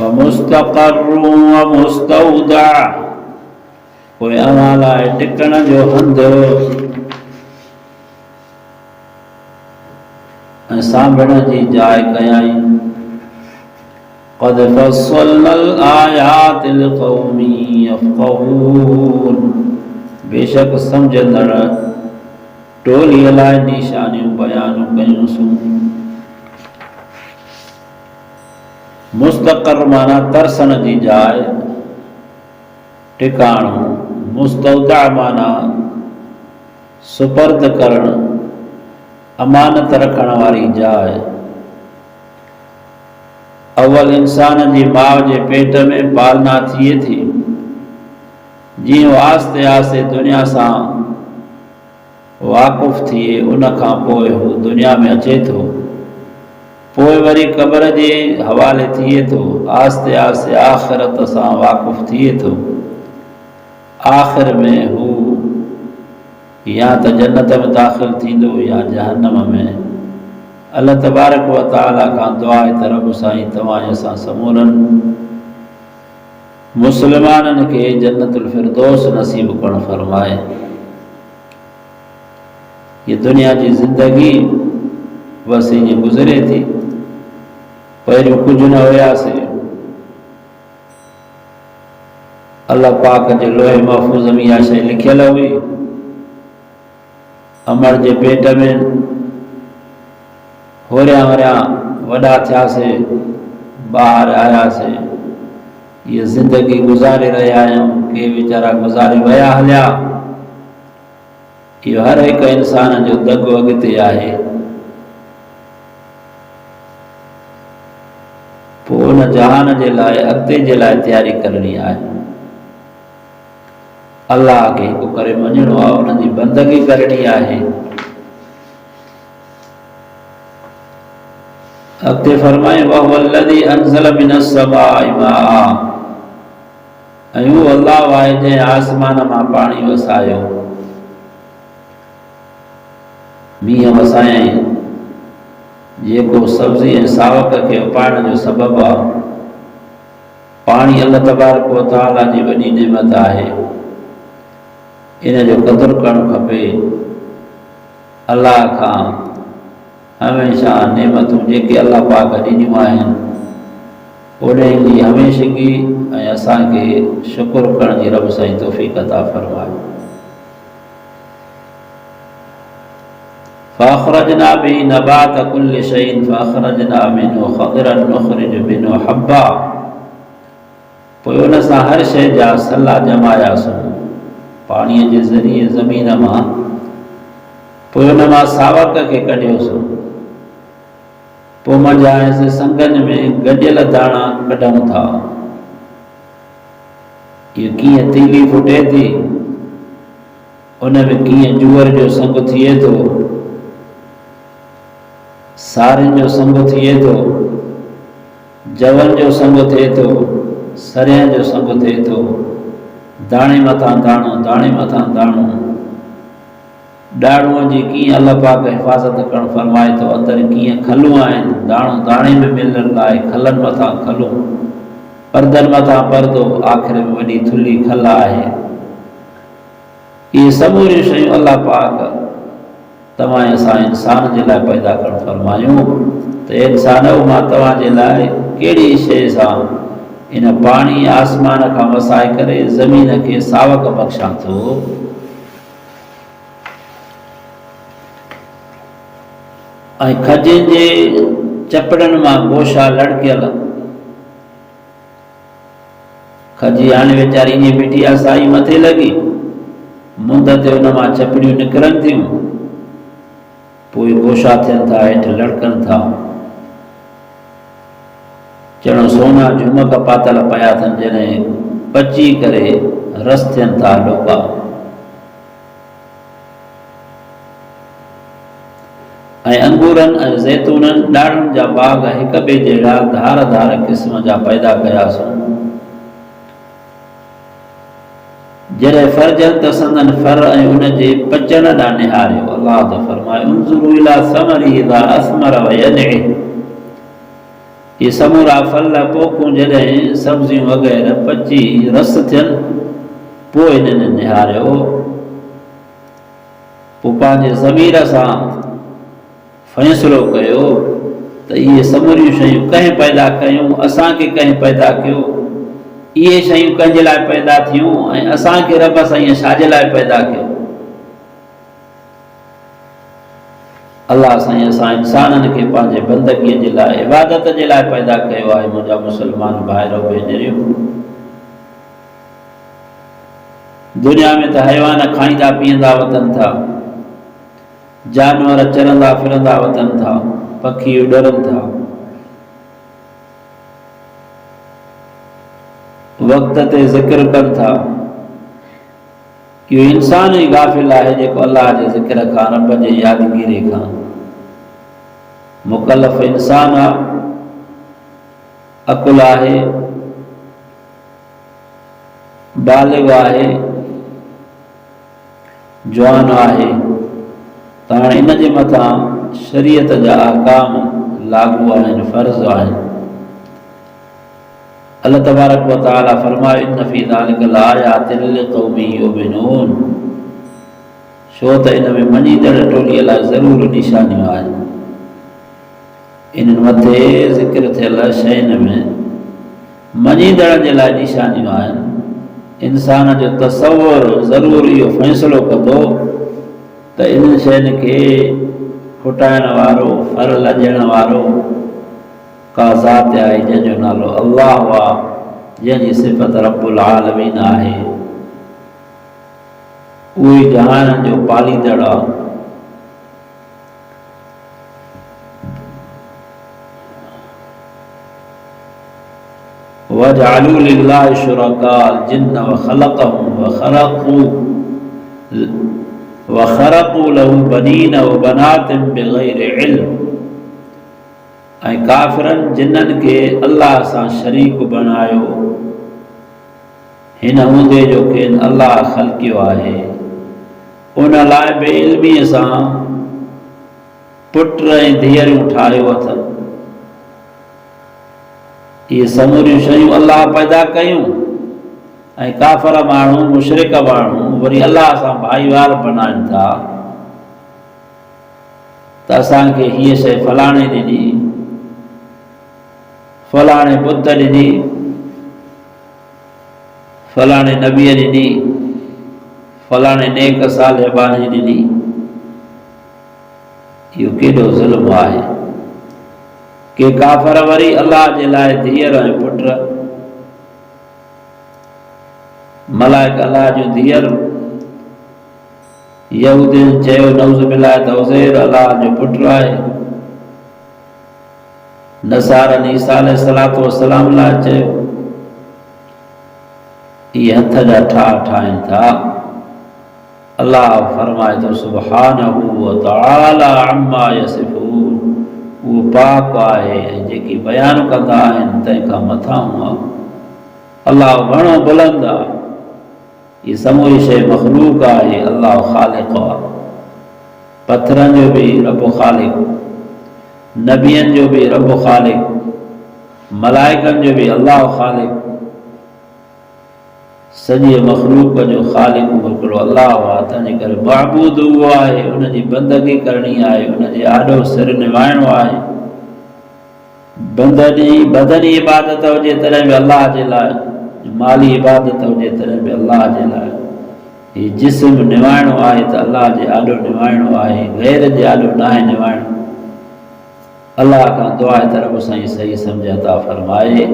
मुस्तक़र्रु व मुस्तौदा, कोई अव्हां लाइ टिकण जो हंधु ऐं सांभण जी जाइ कयाई। क़द फ़स्सलनल आयाति लिक़ौमि यफ़क़हून, बेशक सम्झंदड़ टोलीअ लाइ निशानियूं बयान कयूंसीं। मुस्तक़र माना तरसण जी जाइ, टिकाणो। मुस्तौदा माना सुपर्द करण, अमानत रखण वारी जाइ। अवल इंसान जी माउ जे पेट में पालना थिए थी, जीअं आस्ते आस्ते दुनिया सां वाक़ुफ़ थिए, उन खां पोइ हू दुनिया में अचे थो, पोइ वरी क़ब्र जे हवाले थिए थो, आस्ते आस्ते आख़िरत सां वाक़ुफ़ थिए थो। आख़िर में हू या त जन्नत में दाख़िल थींदो या जहन्नम में। अल्लाह तबारक व तआला खां दुआ आहे त रब साईं तव्हां असां समूरनि मुस्लमाननि खे जन्नतुल फिरदौस नसीब करण फरमाए। ये दुनिया जी ज़िंदगी बस ईअं गुज़रे थी, पहिरियों कुझु न हुयासीं। अल्लाह पाक जे लोहे महफूज़ में इहा शइ लिखियल हुई। अमर जे पेट में होरियां होरियां वॾा थियासीं, ॿाहिरि आयासीं, ये ज़िंदगी गुज़ारे रहिया आहियूं। के वीचारा गुज़ारे विया हलिया। इहो हर हिकु इंसान जो दगो अॻिते आहे। पोइ उन जहान जे लाइ अॻिते जे लाइ तयारी करणी आहे। अल्लाह खे हिकु करे मञिणो आहे, उनजी बंदगी करणी आहे। अॻिते फरमाए वहुवल्लज़ी अंज़ल मिनस समाई माआ, ऐं हू अल्लाह आहे जंहिं आसमान मां पाणी वसायो। मींहं वसायईं जेको सब्ज़ी ऐं सावक खे उपाइण जो सबबु आहे। पाणी अल्लाह तबारक व तआला जी वॾी नेमत आहे, इन जो क़दुरु करणु खपे। अल्लाह खां हमेशह नेमतूं जेके अल्लाह पाक ॾिनियूं आहिनि उन्हनि जी हमेशगी ऐं असांखे शुक्र करण जी रब साईं तौफ़ीक़ अता फरमाए। फ़अख़रजना बिही नबात कुल्लि शैइन फ़अख़रजना मिन्हु ख़दिरन नुख़रिजु मिन्हु हब्बा, पोइ उन सां हर शइ जा सला ॼमायासीं पाणीअ जे ज़रिए ज़मीन मां। पोइ उन मां सावक खे कढियोसीं। पोइ मंझाएसीं संगनि में गॾियल दाणा कढूं था। इहो कीअं तीली फुटे थी, उन में कीअं जूअर जो संग थिए थो, सारिन जो संग थिए थो, जवन जो संग थिए थो, सरियां जो संग थिए थो। दाणे मथां दाणो, दाणे मथां दाणो। ॾाड़ूअ जी कीअं अल्लाह पाक हिफ़ाज़त करणु फरमाए थो, अंदरि कीअं खलूं आहिनि, दाणो दाणे में मिलण लाइ खलनि मथां खलूं, परदनि मथां परदो, आख़िर में वॾी थुल्ही खल आहे। इहे समूरियूं शयूं अल्लाह पाक तव्हां असां इंसान जे लाइ पैदा करणु फरमायूं त इंसान मां तव्हां जे लाइ कहिड़ी शइ सां इन पाणी आसमान खां वसाए करे ज़मीन खे सावक बख़्शां थो। ऐं खजे जे चपड़नि मां गोशा लड़कियल, खजी हाणे वीचारी ईअं बीठी आहे, साई मथे लॻी, मुंद ते उन मां चपड़ियूं निकिरनि थियूं, पोइ गोशा थियनि था, हेठि लड़कनि था। ॼणो सोना झुमक पातल पिया अथनि, जॾहिं पची करे रस थियनि था डोका। ऐं अंगूरनि ऐं ज़ैतूननि ॾाढ़नि जा बाग हिक ॿिए जहिड़ा धार धार क़िस्म जा पैदा कयासीं। जॾहिं फर्जनि त संदन फर ऐं उन जे पचण ॾांहुं निहारियो। अल्लाह त फरमाए उन्ज़ुरू इला समरी इज़ा असमर व यदइ, ये समूरा फल पोखूं जॾहिं सब्जियूं वग़ैरह पची रस थियनि पोइ इन्हनि निहारियो, पोइ पंहिंजे ज़मीर सां फ़ैसिलो कयो त इहे समूरियूं शयूं कंहिं पैदा कयूं, असांखे कंहिं पैदा कयो, इहे शयूं कंहिंजे लाइ पैदा थियूं ऐं असांखे रब साईं छाजे लाइ पैदा कयो। अल्लाह साईं असां इंसाननि खे पंहिंजे बंदगीअ जे लाइ, इबादत जे लाइ पैदा कयो आहे। मुंहिंजा मुस्लमान भाइरो भेनरियूं, दुनिया में त हैवान खाईंदा पीअंदा वतन था, जानवर चरंदा फिरंदा वतन था, पखी उॾरनि था, वक़्त ते ज़िक्र कनि था। इहो इंसान ई गाफ़िल आहे जेको अल्लाह जे ज़िक्र खां, रब जे यादगिरी खां मुकल्लफ़ इंसान आहे, अकुल आहे, बालिग़ आहे, जवान आहे, त हाणे इन जे मथां शरीयत जा अहकाम लागू आहिनि, फ़र्ज़ आहिनि। अल्लाह तबारक व तआला फरमाए इन फी ज़ालिका लआयातिन लिक़ौमिन युमिनून, छो त इन में मञीदड़ टोलीअ लाइ ज़रूरु निशानियूं आहिनि। इन्हनि मथे ज़िक्र थियल शयुनि में मञीदड़ जे लाइ निशानियूं आहिनि। इंसान जो तसव्वुर ज़रूरु इहो फ़ैसिलो कंदो त इन्हनि शयुनि खे खुटाइण वारो, फर लॼण वारो का ज़ात आहे जंहिंजो नालो अल्लाह आहे, जंहिंजी सिफ़त रब्बुल आलमीन आहे, उहे जहान जो पालींदड़ आहे। वजअलू लिल्लाहि शुरकाअल जिन्न व ख़लक़हुम व ख़रक़ू लहू बनीन व बनातिन बिग़ैरि इल्म, ऐं काफ़िरनि जिन्ननि खे अल्लाह सां शरीक बणायो हिन हूंदे जो खेनि अल्लाह ख़लक़ियो आहे, उन लाइ बेइल्मीअ सां पुट ऐं धीअरूं ठाहियो अथनि। इहे समूरियूं शयूं अल्लाह पैदा कयूं ऐं काफ़िर माण्हू, मुशरिक माण्हू वरी अल्लाह सां भाईवार बनाइनि था त असांखे हीअ शइ फलाणे ॾिनी, फलाणे बुत ॾिनी, फलाणे नबीअ ॾिनी, फलाणे नेक साले बाने ॾिनी। इहो केॾो ज़ुल्म आहे। के काफ़िर वरी अल्लाह जे लाइ धीअर ऐं पुट, मलाइक अल्लाह जूं धीअर, यहूदियुनि चयो नऊज़ बिल्लाह त उज़ैर अल्लाह जो पुट आहे, नसारनि ईसा अलैहिस्सलातु वस्सलाम लाइ चयो। इहे हथ जा ठाहिनि था। अल्लाह फरमाए थो सुब्हानहू व तआला अम्मा यसिफून, उहो पाक आहे ऐं जेकी बयानु कंदा आहिनि तंहिंखां मथां आहे। अल्लाह घणो बुलंद आहे। ये समूरी शइ मखलूक आहे, अल्लाह ख़ालिक़ आहे। पत्थरनि जो बि रब ख़ालिक़, नबियनि जो बि रब ख़ालिक़, मलाइकनि जो बि अल्लाह ख़ालिक़, सॼे मखलूक जो ख़ालिक़ हिकिड़ो अल्लाह आहे। तंहिंजे करे महबूद उहो आहे, उनजी बंदगी करणी आहे, उनजे आॾो सिर निवाइणो आहे। बदनी इबादत हुजे तॾहिं बि अल्लाह जे लाइ, माली इबादत हुजे तॾहिं बि अल्लाह जे लाइ। हीउ जिस्म निवाइणो आहे त अल्लाह जे आॾो निवाइणो आहे, गैर जे आॾो न आहे निवाइणो। अल्लाह खां दुआ आहे त रब साईं सही सम्झ अता फरमाए।